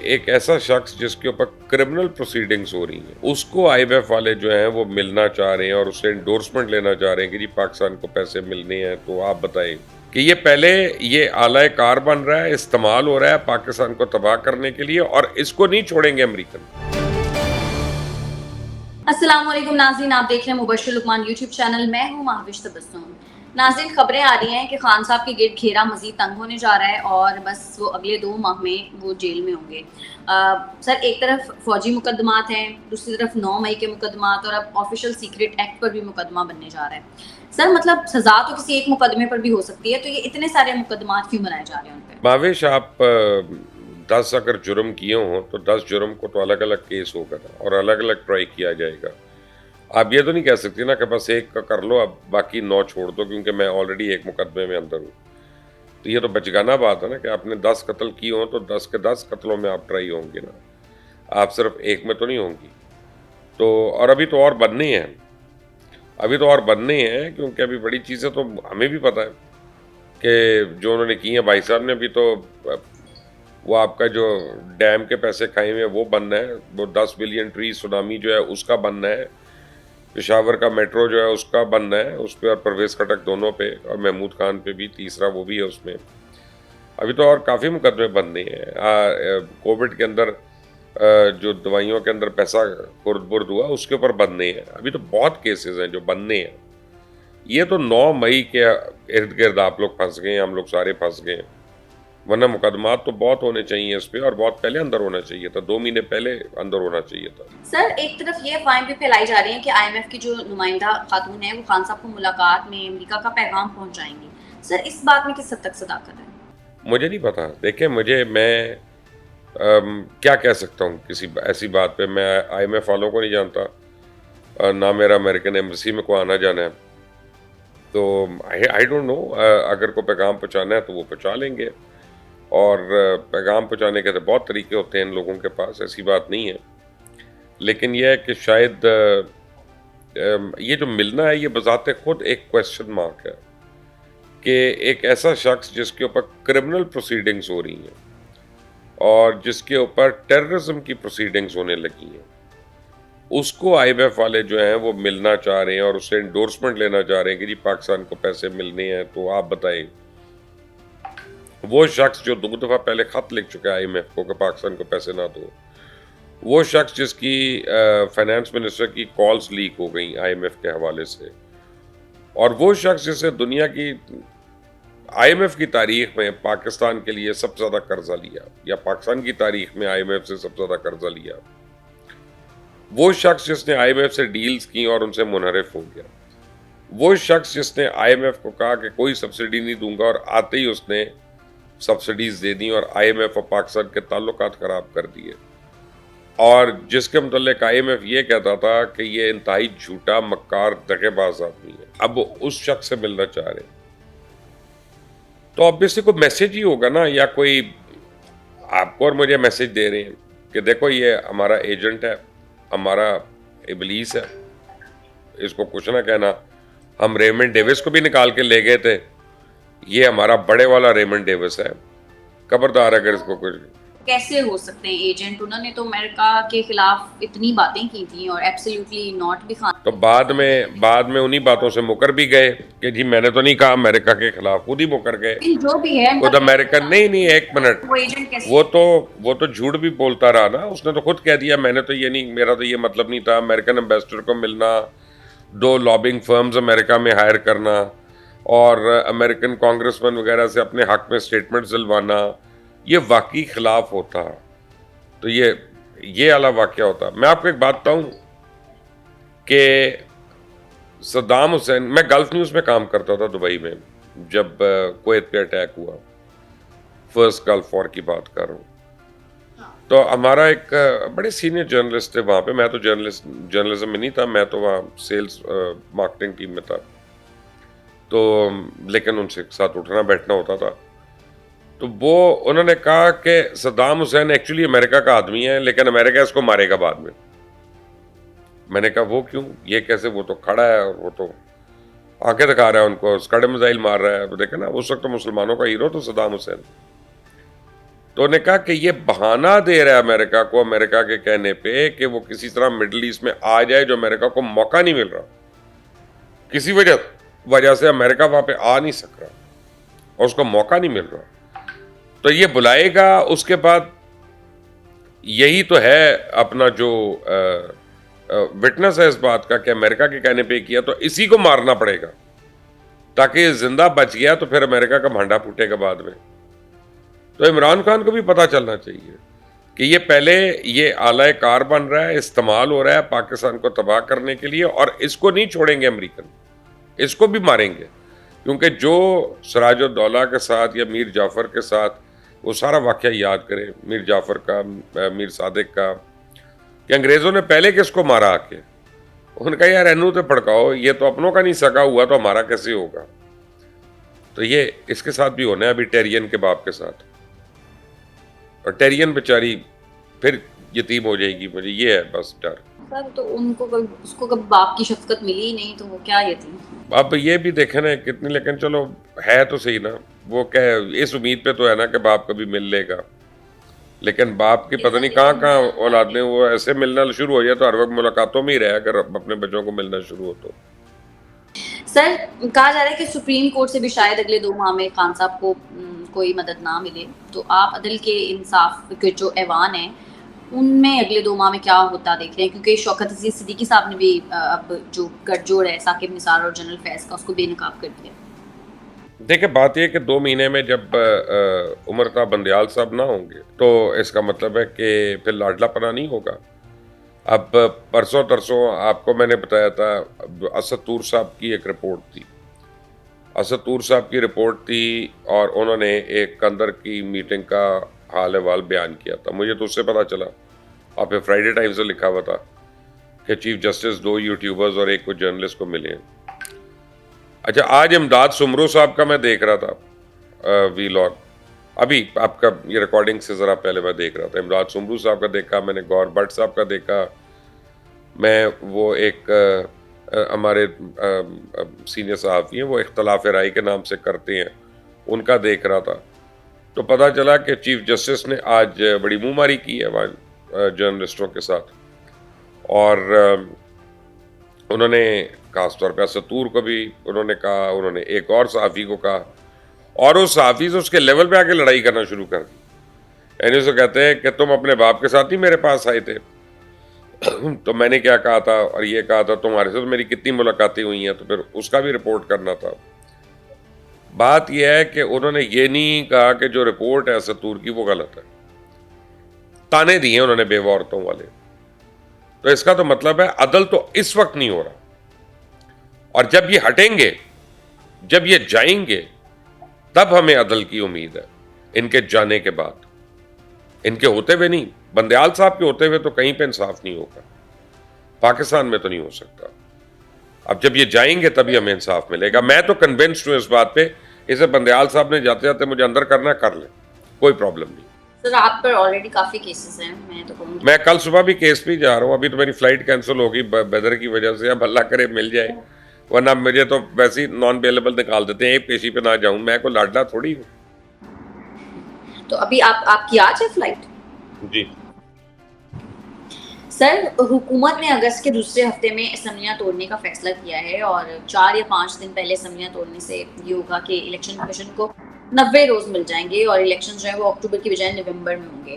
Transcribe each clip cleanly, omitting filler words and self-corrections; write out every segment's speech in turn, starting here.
ایک ایسا شخص جس کے اوپر کرمنل پروسیڈنگز ہو رہی ہیں اس کو آئی ایم ایف والے جو ہیں وہ ملنا چاہ رہے ہیں اور اس سے انڈورسمنٹ لینا چاہ رہے ہیں کہ جی پاکستان کو پیسے ملنے ہیں. تو آپ بتائیں کہ یہ پہلے یہ آلہ کار بن رہا ہے, استعمال ہو رہا ہے پاکستان کو تباہ کرنے کے لیے, اور اس کو نہیں چھوڑیں گے امریکن. السلام علیکم ناظرین, آپ دیکھ رہے ہیں مبشر لقمان یوٹیوب چینل. میں ہوں مہوش تبسم. ناظرین, خبریں آ رہی ہیں کہ خان صاحب کے گرد گھیرا مزید تنگ ہونے جا رہا ہے اور بس وہ اگلے 2 ماہ میں وہ جیل میں ہوں گے. سر, ایک طرف فوجی مقدمات ہیں, دوسری طرف 9 مئی کے مقدمات, اور اب آفیشیل سیکرٹ ایکٹ پر بھی مقدمہ بننے جا رہا ہے. سر, مطلب سزا تو کسی ایک مقدمے پر بھی ہو سکتی ہے, تو یہ اتنے سارے مقدمات کیوں بنائے جا رہے ہیں ان پہ؟ ماوش, آپ 10 اگر جرم کیے ہوں تو 10 جرم کو تو الگ الگ کیس ہوگا اور الگ الگ ٹرائی کیا جائے گا. آپ یہ تو نہیں کہہ سکتی نا کہ بس ایک کا کر لو اب باقی 9 چھوڑ دو کیونکہ میں آلریڈی ایک مقدمے میں اندر ہوں. تو یہ تو بچگانا بات ہے نا کہ آپ نے 10 قتل کیے ہوں تو 10 کے 10 قتلوں میں آپ ٹرائی ہوں گے نا, آپ صرف ایک میں تو نہیں ہوں گی. تو اور ابھی تو اور بننے ہیں کیونکہ ابھی بڑی چیزیں تو ہمیں بھی پتہ ہے کہ جو انہوں نے کی ہیں بھائی صاحب نے. ابھی تو وہ آپ کا جو ڈیم کے پیسے کھائے ہوئے وہ بننا ہے, وہ 10 بلین ٹری سونامی جو ہے اس کا بننا ہے, پشاور کا میٹرو جو ہے اس کا بننا ہے, اس پہ اور پرویز خٹک دونوں پہ, اور محمود خان پہ بھی تیسرا وہ بھی ہے اس میں. ابھی تو اور کافی مقدمے بننے ہیں. کووڈ کے اندر جو دوائیوں کے اندر پیسہ خرد برد ہوا اس کے اوپر بننے ہیں. ابھی تو بہت کیسز ہیں جو بننے ہیں. یہ تو 9 مئی کے ارد گرد آپ لوگ پھنس گئے ہیں, ہم لوگ سارے پھنس گئے ہیں, ورنہ مقدمات تو بہت ہونے چاہیے اس پہ, اور بہت پہلے اندر ہونا چاہیے تھا, 2 مہینے پہلے اندر ہونا چاہیے تھا. سر, ایک طرف یہ افواہیں بھی پھیلائی جا رہی ہیں کہ آئی ایم ایف کی جو نمائندہ خاتون ہیں وہ خان صاحب کو ملاقات میں امریکہ کا پیغام پہنچائیں گی. سر, اس بات میں کس حد تک صداقت ہے؟ مجھے نہیں پتا. دیکھیں, میں کیا کہہ سکتا ہوں کسی ایسی بات پہ. میں آئی ایم ایف والوں کو نہیں جانتا, نہ میرا امریکن ایمبیسی میں کو آنا جانا ہے. تو آئی ڈونٹ نو, اگر کوئی پیغام پہنچانا ہے تو وہ پہنچا لیں گے, اور پیغام پہنچانے کے تو بہت طریقے ہوتے ہیں ان لوگوں کے پاس, ایسی بات نہیں ہے. لیکن یہ ہے کہ شاید یہ جو ملنا ہے یہ بذات خود ایک کویسچن مارک ہے کہ ایک ایسا شخص جس کے اوپر کرمنل پروسیڈنگز ہو رہی ہیں اور جس کے اوپر ٹیررزم کی پروسیڈنگز ہونے لگی ہیں, اس کو آئی ایم ایف والے جو ہیں وہ ملنا چاہ رہے ہیں اور اس سے انڈورسمنٹ لینا چاہ رہے ہیں کہ جی پاکستان کو پیسے ملنے ہیں. تو آپ بتائیں, وہ شخص جو 2 دفعہ پہلے خط لکھ چکا ہے آئی ایم ایف کو کہ پاکستان کو پیسے نہ دو, وہ شخص جس کی فائنانس منسٹر کی کالز لیک ہو گئیں آئی ایم ایف کے حوالے سے, اور وہ شخص جسے دنیا کی آئی ایم ایف کی تاریخ میں پاکستان کے لیے سب سے زیادہ قرضہ لیا, یا پاکستان کی تاریخ میں آئی ایم ایف سے سب سے زیادہ قرضہ لیا, وہ شخص جس نے آئی ایم ایف سے ڈیلز کی اور ان سے منحرف ہو گیا, وہ شخص جس نے آئی ایم ایف کو کہا کہ کوئی سبسڈی نہیں دوں گا, اور آتے ہی اس نے سبسڈیز دے دیں اور آئی ایم ایف اور پاکستان کے تعلقات خراب کر دیے, اور جس کے متعلق آئی ایم ایف یہ کہتا تھا کہ یہ انتہائی جھوٹا مکار دغے باز آدمی ہے, اب اس شخص سے ملنا چاہ رہے ہیں. تو obviously کوئی میسج ہی ہوگا نا, یا کوئی آپ کو اور مجھے میسج دے رہے ہیں کہ دیکھو یہ ہمارا ایجنٹ ہے, ہمارا ابلیس ہے, اس کو کچھ نہ کہنا. ہم ریمنڈ ڈیوس کو بھی نکال کے لے گئے تھے, یہ ہمارا بڑے والا ریمنڈ ڈیوس ہے, خبردار اگر اس کو کچھ. کیسے ہو سکتے ہیں ایجنٹ؟ انہوں نے تو امریکہ کے خلاف اتنی باتیں کی تھیں اور ایبسلیوٹلی ناٹ بھی خان. تو بعد میں انہی باتوں سے مکر بھی گئے کہ جی میں نے تو نہیں کہا امریکہ کے خلاف, خود ہی مکر گئے. جو بھی ہے خود امریکن نہیں, ایک منٹ, وہ ایجنٹ کیسے؟ وہ تو جھوٹ بھی بولتا رہا نا. اس نے تو خود کہہ دیا میں نے تو یہ نہیں, میرا تو یہ مطلب نہیں تھا. امریکن امبیسڈر کو ملنا, 2 لابنگ فرمز امریکہ میں ہائر کرنا, اور امریکن کانگریس مین وغیرہ سے اپنے حق میں سٹیٹمنٹ دلوانا, یہ واقعی خلاف ہوتا. تو یہ اعلیٰ واقعہ ہوتا. میں آپ کو ایک بات بتاؤں کہ صدام حسین, میں گلف نیوز میں کام کرتا تھا دبئی میں جب کویت پہ اٹیک ہوا, فرسٹ گلف وار کی بات کر رہا ہوں. تو ہمارا ایک بڑے سینئر جرنلسٹ تھے وہاں پہ, میں تو جرنلزم میں نہیں تھا, میں تو وہاں سیلز مارکیٹنگ ٹیم میں تھا, تو لیکن ان سے ساتھ اٹھنا بیٹھنا ہوتا تھا. تو انہوں نے کہا کہ صدام حسین ایکچولی امریکہ کا آدمی ہے لیکن امریکہ اس کو مارے گا بعد میں. میں نے کہا وہ کیوں, یہ کیسے, وہ تو کھڑا ہے اور وہ تو آنکھیں دکھا رہا ہے ان کو, اسکڈ میزائل مار رہا ہے. دیکھیں نا, اس وقت تو مسلمانوں کا ہیرو تو صدام حسین. تو انہوں نے کہا کہ یہ بہانہ دے رہا ہے امریکہ کو، امریکہ کے کہنے پہ، کہ وہ کسی طرح مڈل ایسٹ میں آ جائے، جو امریکہ کو موقع نہیں مل رہا، کسی وجہ سے امریکہ وہاں پہ آ نہیں سک رہا اور اس کو موقع نہیں مل رہا، تو یہ بلائے گا. اس کے بعد یہی تو ہے اپنا جو وٹنس ہے اس بات کا کہ امریکہ کے کہنے پہ کیا، تو اسی کو مارنا پڑے گا تاکہ یہ زندہ بچ گیا تو پھر امریکہ کا بھانڈا پھوٹے گا بعد میں. تو عمران خان کو بھی پتا چلنا چاہیے کہ یہ پہلے یہ آلہ کار بن رہا ہے، استعمال ہو رہا ہے پاکستان کو تباہ کرنے کے لیے، اور اس کو نہیں چھوڑیں گے امریکن، اس کو بھی ماریں گے. کیونکہ جو سراج الدولہ کے ساتھ یا میر جعفر کے ساتھ وہ سارا واقعہ یاد کرے، میر جعفر کا، میر صادق کا، کہ انگریزوں نے پہلے کس کو مارا آ کے، ان کا یار رہنو تو پڑکاؤ، یہ تو اپنوں کا نہیں سکا ہوا تو ہمارا کیسے ہوگا. تو یہ اس کے ساتھ بھی ہونا ہے ابھی ٹیرین کے باپ کے ساتھ، اور ٹیرین بیچاری پھر یتیم ہو جائے گی. مجھے یہ ہے بس ڈر. سر تو ان کو اس کو کبھی باپ کی شفقت ملی ہی نہیں، تو وہ کیا یتیم. اب یہ بھی دیکھیں نا کتنی، لیکن چلو ہے تو صحیح نا، وہ کہ اس امید پہ تو ہے نا کہ باپ کبھی مل لے گا، لیکن باپ کی پتہ نہیں کہاں اولاد میں وہ ایسے ملنا شروع ہو جائے تو ہر وقت ملاقاتوں میں ہی رہے اگر اپنے بچوں کو ملنا شروع ہو تو. سر کہا جا رہا ہے کہ سپریم کورٹ سے بھی شاید اگلے 2 ماہ میں خان صاحب کو کوئی مدد نہ ملے، تو آپ عدل کے انصاف کے جو ایوان ہیں ان میں اگلے 2 ماہ میں کیا ہوتا دیکھ رہے ہیں؟ کیونکہ شوکت عزیز صدیقی صاحب نے بھی اب جو گٹھ جوڑ ہے ثاقب نثار اور جنرل فیض کا، اس کو بے نقاب کر دیا. دیکھیں بات یہ کہ 2 مہینے میں جب عمر تا بندیال صاحب نہ ہوں گے تو اس کا مطلب ہے کہ پھر لاڈلا پناہ نہیں ہوگا. اب پرسوں ترسوں آپ کو میں نے بتایا تھا اسد طور صاحب کی ایک رپورٹ تھی، اسد طور صاحب کی رپورٹ تھی، اور انہوں نے ایک اندر کی میٹنگ کا حال احوال بیان کیا تھا. مجھے تو اس سے پتا چلا، آپ نے فرائیڈے ٹائمز سے لکھا ہوا تھا کہ چیف جسٹس 2 یوٹیوبرز اور ایک کچھ جرنلسٹ کو ملے ہیں. اچھا آج امداد سمرو صاحب کا میں دیکھ رہا تھا وی لاگ، ابھی آپ کا یہ ریکارڈنگ سے ذرا پہلے میں دیکھ رہا تھا، امداد سمرو صاحب کا دیکھا میں نے، گور بٹ صاحب کا دیکھا میں، وہ ایک ہمارے سینئر صحافی ہیں وہ اختلاف رائے کے نام سے کرتے ہیں، ان کا دیکھ رہا تھا. تو پتہ چلا کہ چیف جسٹس نے آج بڑی منہ ماری کی ہے وہاں جرنلسٹوں کے ساتھ، اور انہوں نے خاص طور پہ اسد طور کو بھی انہوں نے کہا، انہوں نے ایک اور صحافی کو کہا، اور اس صحافی سے اس کے لیول پہ آ کے لڑائی کرنا شروع کر دی. یعنی اسے کہتے ہیں کہ تم اپنے باپ کے ساتھ ہی میرے پاس آئے تھے، تو میں نے کیا کہا تھا اور یہ کہا تھا، تمہارے سے میری کتنی ملاقاتیں ہوئی ہیں، تو پھر اس کا بھی رپورٹ کرنا تھا. بات یہ ہے کہ انہوں نے یہ نہیں کہا کہ جو رپورٹ ہے اسد طور کی وہ غلط ہے، تانے دیے انہوں نے بیوہ عورتوں والے. تو اس کا تو مطلب ہے عدل تو اس وقت نہیں ہو رہا، اور جب یہ ہٹیں گے، جب یہ جائیں گے، تب ہمیں عدل کی امید ہے. ان کے جانے کے بعد، ان کے ہوتے ہوئے نہیں، بندیال صاحب کے ہوتے ہوئے تو کہیں پہ انصاف نہیں ہوگا، پاکستان میں تو نہیں ہو سکتا. اب جب یہ جائیں گے تبھی ہمیں انصاف ملے گا. میں تو کنونسڈ ہوں اس بات پہ، اسے بندیال صاحب نے جاتے جاتے مجھے اندر کرنا کر لیں، کوئی پرابلم نہیں. سر آپ پر آلریڈی کافی کیسز ہیں، میں تو کہوں گی میں کل صبح بھی کیس پہ جا رہا ہوں، ابھی تو میری فلائٹ کینسل ہوگی ویدر کی وجہ سے، اب اللہ کرے مل جائے، ورنہ مجھے تو ویسے ہی نان اویلیبل نکال دیتے ہیں، ایک پیشی پہ نہ جاؤں، میں کوئی لاڈلا تھوڑی ہوں. تو ابھی آپ کی آج ہے فلائٹ؟ جی سر حکومت نے اگست کے دوسرے ہفتے میں اسمبلیاں توڑنے کا فیصلہ کیا ہے، اور 4 یا 5 دن پہلے اسمبلیاں توڑنے سے یہ ہوگا کہ الیکشن کمیشن کو 90 روز مل جائیں گے، اور الیکشن جو ہے وہ اکتوبر کی بجائے نومبر میں ہوں گے.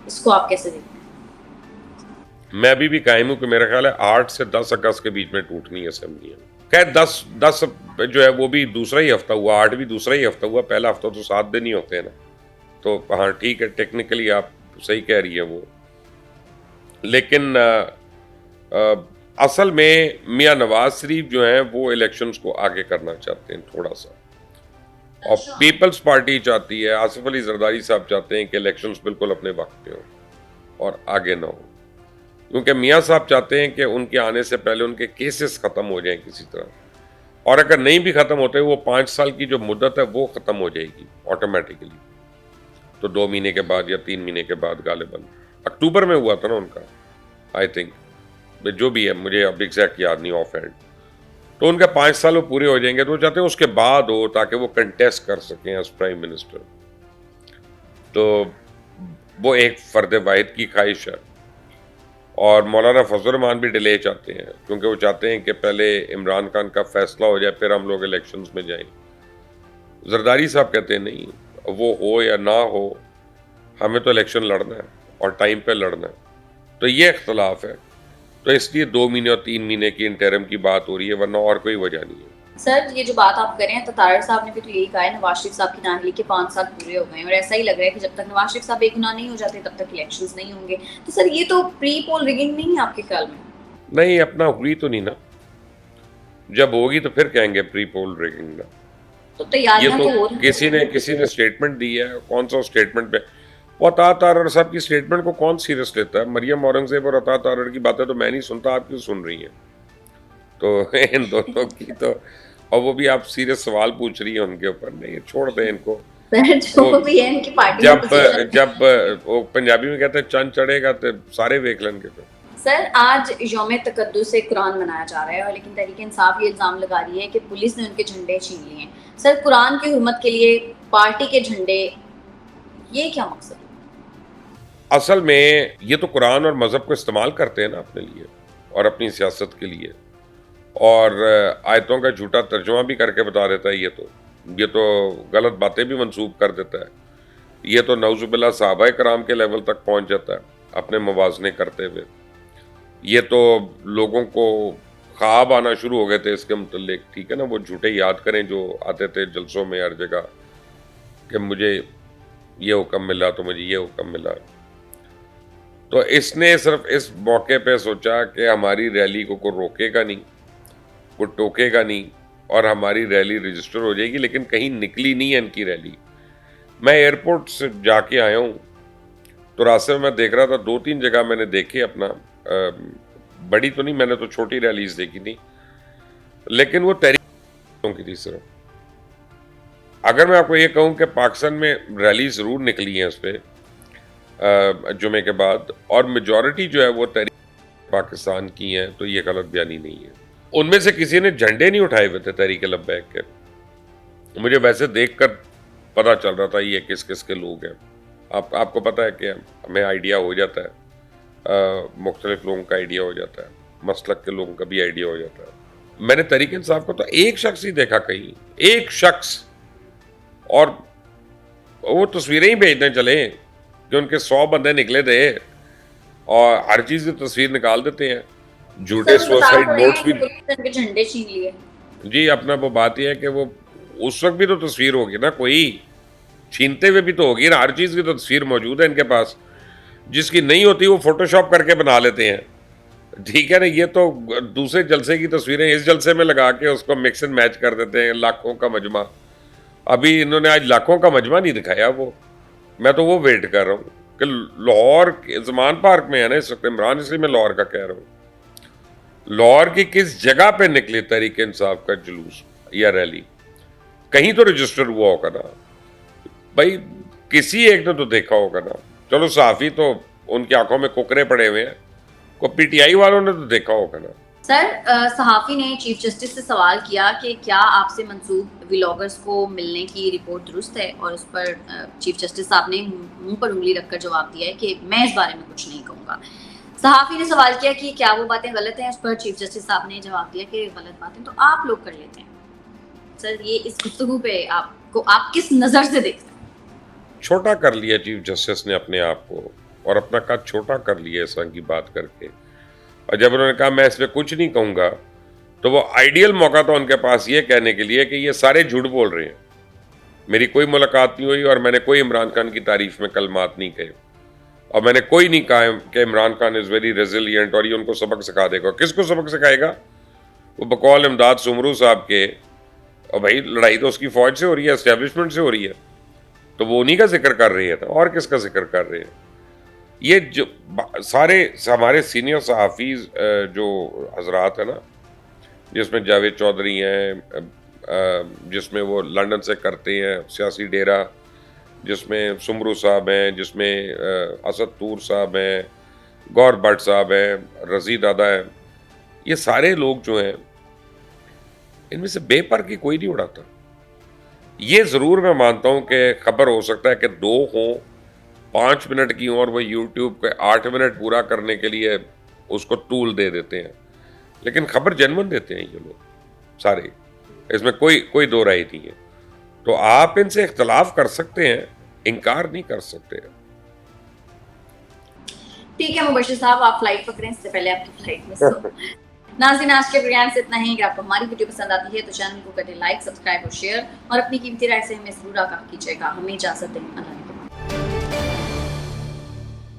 اس کو آپ کیسے دیکھتے ہیں؟ میں ابھی بھی قائم ہوں کہ میرا خیال ہے 8 سے 10 اگست کے بیچ میں ٹوٹنی ہے اسمبلیاں. خیر 10 جو ہے وہ بھی دوسرا ہی ہفتہ ہوا، 8 بھی دوسرا ہی ہفتہ ہوا، پہلا ہفتہ تو 7 دن ہی ہوتے ہیں نا. تو ہاں ٹھیک ہے، ٹیکنیکلی آپ صحیح کہہ رہی ہیں وہ، لیکن اصل میں میاں نواز شریف جو ہیں وہ الیکشنز کو آگے کرنا چاہتے ہیں تھوڑا سا، اور پیپلز پارٹی چاہتی ہے، آصف علی زرداری صاحب چاہتے ہیں کہ الیکشنز بالکل اپنے وقت پہ ہوں اور آگے نہ ہوں، کیونکہ میاں صاحب چاہتے ہیں کہ ان کے آنے سے پہلے ان کے کیسز ختم ہو جائیں کسی طرح، اور اگر نہیں بھی ختم ہوتے وہ 5 سال کی جو مدت ہے وہ ختم ہو جائے گی آٹومیٹکلی. تو 2 مہینے کے بعد یا 3 مہینے کے بعد غالباً اکتوبر میں ہوا تھا نا ان کا، آئی تھنک، جو بھی ہے مجھے اب ایگزیکٹ یاد نہیں آف ہینڈ. تو ان کے 5 سال وہ پورے ہو جائیں گے، تو وہ چاہتے ہیں اس کے بعد ہو تاکہ وہ کنٹیسٹ کر سکیں ایز پرائم منسٹر. تو وہ ایک فرد واحد کی خواہش ہے. اور مولانا فضل الرحمان بھی ڈیلے چاہتے ہیں کیونکہ وہ چاہتے ہیں کہ پہلے عمران خان کا فیصلہ ہو جائے پھر ہم لوگ الیکشنز میں جائیں. زرداری صاحب کہتے ہیں نہیں, وہ ہو یا نہ ہو ہمیں تو الیکشن لڑنا ہے اور ٹائم پہ لڑنا ہے. تو یہ اختلاف ہے, تو اس لیے 2 مہینے اور 3 مہینے کی انٹرم کی بات ہو رہی ہے, ورنہ اور کوئی وجہ نہیں ہے. سر یہ جو بات آپ کریں تو طاہر صاحب نے بھی تو یہی کہا ہے نواز شریف صاحب کی نااہلی کے 5 سال پورے ہو گئے ہیں, اور ایسا ہی لگ رہا ہے کہ جب تک نواز شریف صاحب بے گناہ نہیں ہو جاتے تب تک الیکشنز نہیں ہوں گے. تو سر یہ تو پری پول ریگنگ نہیں ہے آپ کے خیال میں؟ نہیں, اپنا ہوئی تو نہیں نا, جب ہوگی تو پھر کہیں گے پری پول ریگنگ نا. تو تیاریاں یہ تو تو ہو رہی ہیں. کسی نے اسٹیٹمنٹ دی ہے, کون سا اسٹیٹمنٹ پہ وہ عطا تارڑ صاحب کی اسٹیٹمنٹ کو کون سیریس لیتا ہے؟ مریم اورنگزیب اور عطا تارڑ کی باتیں تو میں نہیں سنتا, آپ کیوں سن رہی ہیں؟ تو ان دونوں کی تو, اور وہ بھی آپ سیریس سوال پوچھ رہی ہیں ان کے اوپر, نہیں چھوڑ دیں ان کو. سر جو وہ بھی ہے ان کی پارٹی میں پوزیشن. جب وہ پنجابی میں کہتے ہیں چند چڑھے گا تو سارے ویکھ لیں گے. سر آج یوم تقدس قرآن منایا جا رہا ہے, اور لیکن تحریک انصاف یہ الزام لگا رہی ہے کہ پولیس نے ان کے جھنڈے چھین لیے ہیں. سر قرآن کی حرمت کے لیے پارٹی کے جھنڈے, یہ کیا مقصد ہے؟ اصل میں یہ تو قرآن اور مذہب کو استعمال کرتے ہیں نا اپنے لیے اور اپنی سیاست کے لیے, اور آیتوں کا جھوٹا ترجمہ بھی کر کے بتا دیتا ہے. یہ تو غلط باتیں بھی منسوب کر دیتا ہے. یہ تو نعوذ باللہ صحابہ کرام کے لیول تک پہنچ جاتا ہے اپنے موازنے کرتے ہوئے. یہ تو لوگوں کو خواب آنا شروع ہو گئے تھے اس کے متعلق, ٹھیک ہے نا, وہ جھوٹے یاد کریں جو آتے تھے جلسوں میں ہر جگہ کہ مجھے یہ حکم ملا تو مجھے یہ حکم ملا. تو اس نے صرف اس موقع پہ سوچا کہ ہماری ریلی کو کوئی روکے گا نہیں, کوئی ٹوکے گا نہیں, اور ہماری ریلی رجسٹر ہو جائے گی, لیکن کہیں نکلی نہیں ہے ان کی ریلی. میں ایئرپورٹ سے جا کے آیا ہوں تو راستے میں دیکھ رہا تھا 2-3 جگہ میں نے دیکھے اپنا, بڑی تو نہیں, میں نے تو چھوٹی ریلیز دیکھی تھی, لیکن وہ تحریک کی تھی صرف. اگر میں آپ کو یہ کہوں کہ پاکستان میں ریلی ضرور نکلی ہیں اس پہ جمعے کے بعد, اور میجورٹی جو ہے وہ تحریک پاکستان کی ہیں, تو یہ غلط بیانی نہیں ہے. ان میں سے کسی نے جھنڈے نہیں اٹھائے ہوئے تھے تحریک لبیک کے. مجھے ویسے دیکھ کر پتا چل رہا تھا یہ کس کس کے لوگ ہیں. آپ کو پتا ہے کہ ہمیں آئیڈیا ہو جاتا ہے, مختلف لوگوں کا آئیڈیا ہو جاتا ہے, مسلک کے لوگوں کا بھی آئیڈیا ہو جاتا ہے. میں نے تحریک انصاف کو تو ایک شخص ہی دیکھا کہیں, ایک شخص, اور وہ تصویریں ہی بھیجنے چلے کہ ان کے 100 بندے نکلے تھے, اور ہر چیز کی تصویر نکال دیتے ہیں. جھوٹے سوسائڈ نوٹس بھی. جھنڈے چھین لیے. جی اپنا وہ بات یہ ہے کہ وہ اس وقت بھی تو تصویر ہوگی نا, کوئی چھینتے ہوئے بھی تو ہوگی نا, ہر چیز کی تو تصویر موجود ہے ان کے پاس. جس کی نہیں ہوتی وہ فوٹو شاپ کر کے بنا لیتے ہیں, ٹھیک ہے نا. یہ تو دوسرے جلسے کی تصویریں اس جلسے میں لگا کے اس کو مکس اینڈ میچ کر دیتے ہیں, لاکھوں کا مجمع. ابھی انہوں نے آج لاکھوں کا مجمع نہیں دکھایا, وہ میں تو وہ ویٹ کر رہا ہوں کہ لاہور زمان پارک میں ہے نا اس وقت عمران, اس لیے میں لاہور کا کہہ رہا ہوں. لاہور کی کس جگہ پہ نکلے تحریک انصاف کا جلوس یا ریلی؟ کہیں تو رجسٹر ہوا ہوگا نا بھائی, کسی ایک نے تو دیکھا ہوگا نا. چلو صحافی تو ان کی آنکھوں میں کوکرے پڑے ہوئے ہیں, کوئی پی ٹی آئی والوں نے تو دیکھا ہوگا نا. سر صحافی نے چیف جسٹس سے سوال کیا کہ کیا آپ سے منسوب ولاگرز کو ملنے کی رپورٹ درست ہے, اور اس پر چیف جسٹس صاحب نے منہ پر انگلی رکھ کر جواب دیا ہے کہ میں اس بارے میں کچھ نہیں کہوں گا. صحافی نے سوال کیا کہ کیا وہ باتیں غلط ہیں, اس پر چیف جسٹس صاحب نے جواب دیا کہ غلط باتیں تو آپ لوگ کر لیتے ہیں. سر یہ اس گفتگو پہ آپ کس نظر سے دیکھتے ہیں؟ چھوٹا کر لیا چیف جسٹس نے اپنے آپ کو, اور اپنا قد چھوٹا کر لیا اس طرح کی بات کر کے. اور جب انہوں نے کہا میں اس پہ کچھ نہیں کہوں گا, تو وہ آئیڈیل موقع تھا ان کے پاس یہ کہنے کے لیے کہ یہ سارے جھوٹ بول رہے ہیں, میری کوئی ملاقات نہیں ہوئی, اور میں نے کوئی عمران خان کی تعریف میں کلمات نہیں کہے, اور میں نے کوئی نہیں کہا کہ Imran Khan is very resilient اور یہ ان کو سبق سکھا دے گا. کس کو سبق سکھائے گا؟ وہ بقول امداد سمرو صاحب کے. اور بھائی لڑائی تو اس کی فوج سے ہو رہی ہے, اسٹیبلشمنٹ سے ہو رہی ہے, تو وہ انہی کا ذکر کر رہی ہے نا, اور کس کا ذکر کر رہے ہیں؟ یہ جو سارے ہمارے سینئر صحافی جو حضرات ہیں نا, جس میں جاوید چودھری ہیں, جس میں وہ لندن سے کرتے ہیں سیاسی ڈیرہ, جس میں سمرو صاحب ہیں, جس میں اسد طور صاحب ہیں, گور بٹ صاحب ہیں, رضی دادا ہیں, یہ سارے لوگ جو ہیں ان میں سے بے پر کی کوئی نہیں اڑاتا. یہ ضرور میں مانتا ہوں کہ خبر ہو سکتا ہے کہ 2 ہوں 5 منٹ کی ہوں اور وہ یوٹیوب کے 8 منٹ پورا کرنے کے لیے اس کو ٹول دے دیتے ہیں. لیکن خبر جنون دیتے ہیں یہ لوگ سارے, اس میں کوئی دو رائے نہیں ہے. تو آپ ان سے اختلاف کر سکتے ہیں, انکار نہیں کر سکتے. ٹھیک ہے مبشر صاحب, آپ فلائٹ پکڑیں, اس سے پہلے آپ کی فلائٹ مس ہو. ناظرین آج کے پروگرام سے اتنا ہی. اگر آپ کو ہماری ویڈیو پسند آتی ہے تو چینل کو کریں لائک, سبسکرائب اور شیئر, اور اپنی قیمتی رائے سے ہمیں ضرور آگاہ کیجیے گا. ہمیں اجازت دیں.